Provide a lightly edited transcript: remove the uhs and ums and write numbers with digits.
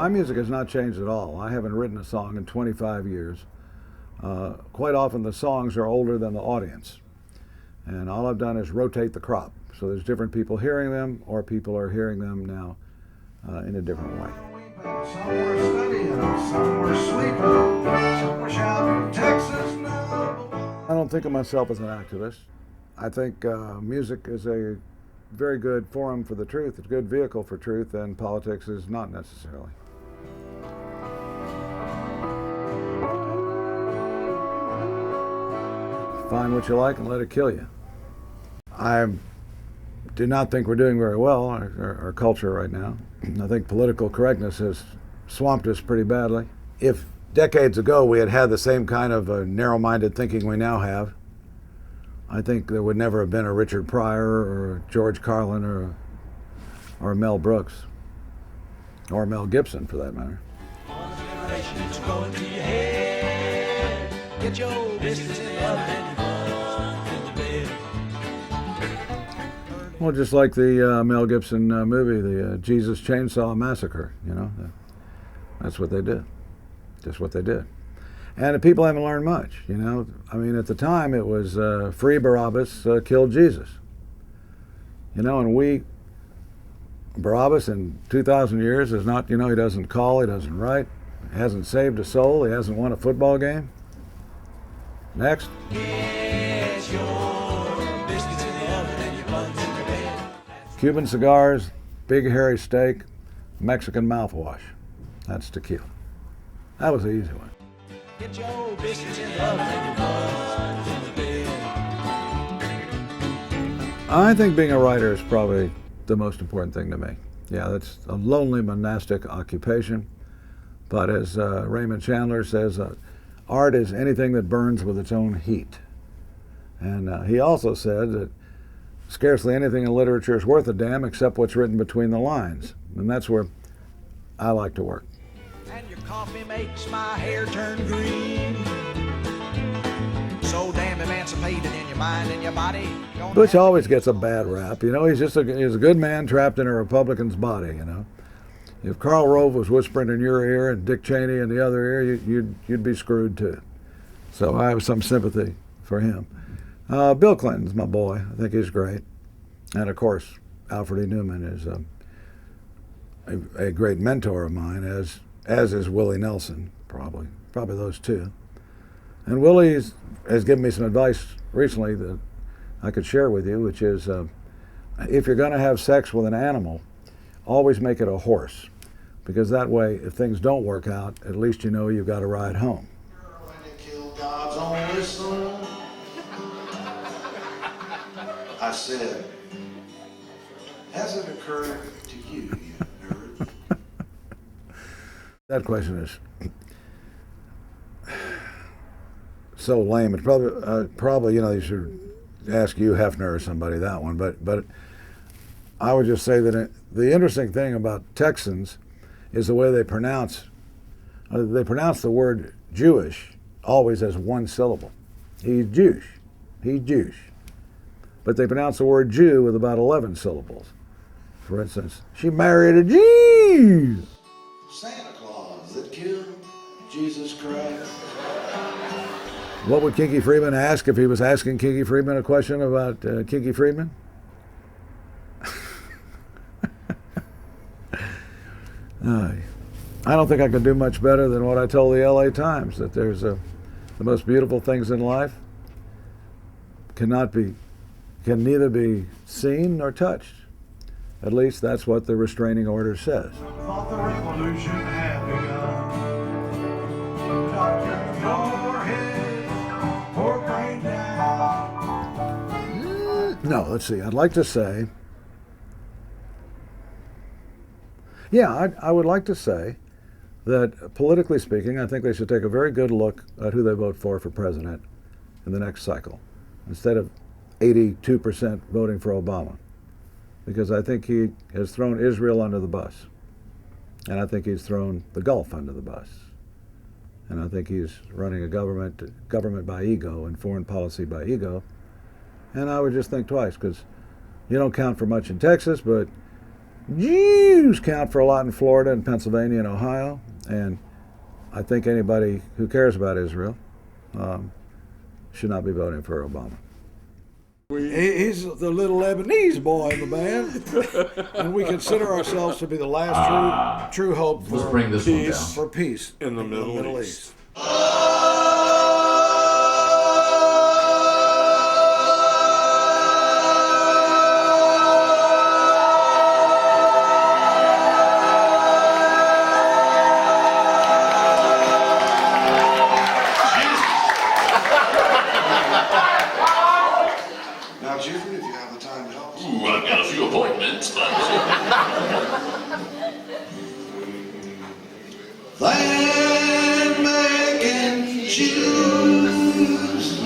My music has not changed at all. I haven't written a song in 25 years. Quite often the songs are older than the audience. And all I've done is rotate the crop. So there's different people hearing them, or people are hearing them now in a different way. Some were studying, some were sleeping, some were shouting, Texas now. I don't think of myself as an activist. I think music is a very good forum for the truth, a good vehicle for truth, and politics is not necessarily. Find what you like and let it kill you. I do not think we're doing very well, our culture right now. I think political correctness has swamped us pretty badly. If decades ago we had had the same kind of narrow-minded thinking we now have, I think there would never have been a Richard Pryor or a George Carlin or a Mel Brooks, or Mel Gibson for that matter. Get your business in well, just like the Mel Gibson movie, the Jesus Chainsaw Massacre, you know, that's what they did, just what they did. And the people haven't learned much, you know. I mean, at the time it was free Barabbas, killed Jesus. You know, and Barabbas in 2,000 years is not, you know, he doesn't call, he doesn't write, he hasn't saved a soul, he hasn't won a football game. Next. Cuban cigars, big hairy steak, Mexican mouthwash. That's tequila. That was the easy one. Get your biscuits in the oven and your buns in the bed. I think being a writer is probably the most important thing to me. Yeah, that's a lonely monastic occupation. But as Raymond Chandler says, art is anything that burns with its own heat. And he also said that scarcely anything in literature is worth a damn except what's written between the lines. And that's where I like to work. And your coffee makes my hair turn green. So damn emancipated in your mind and your body. Bush always gets a bad rap. You know, he's a good man trapped in a Republican's body, you know. If Karl Rove was whispering in your ear and Dick Cheney in the other ear, you'd be screwed too. So I have some sympathy for him. Bill Clinton's my boy. I think he's great. And of course, Alfred E. Newman is a great mentor of mine, as is Willie Nelson, probably those two. And Willie has given me some advice recently that I could share with you, which is if you're going to have sex with an animal, always make it a horse, because that way, if things don't work out, at least you know you've got a ride home. When you kill God's only son, I said, has it occurred to you, you nerd? That question is so lame. It's probably you know, you should ask Hugh Hefner or somebody that one. But I would just say that the interesting thing about Texans is the way they pronounce the word Jewish always as one syllable. He's Jewish. He's Jewish. But they pronounce the word Jew with about 11 syllables. For instance, she married a Jew. Santa Claus that killed Jesus Christ. What would Kinky Friedman ask if he was asking Kinky Friedman a question about Kinky Friedman? I don't think I could do much better than what I told the LA Times, that there's the most beautiful things in life can neither be seen nor touched. At least that's what the restraining order says. Thought the revolution had begun. Doctor, your head or brain down. No, let's see. I'd like to say, I would like to say that politically speaking, I think they should take a very good look at who they vote for president in the next cycle, instead of 82% voting for Obama, because I think he has thrown Israel under the bus, and I think he's thrown the Gulf under the bus, and I think he's running a government by ego and foreign policy by ego, and I would just think twice, because you don't count for much in Texas, but Jews count for a lot in Florida and Pennsylvania and Ohio, and I think anybody who cares about Israel should not be voting for Obama. He's the little Lebanese boy in the band, and we consider ourselves to be the last true hope for Let's bring this one down. for peace In the Middle East. Now, Jeffrey, if you have the time to help us. Ooh, I've got a few appointments, but Land making Jews.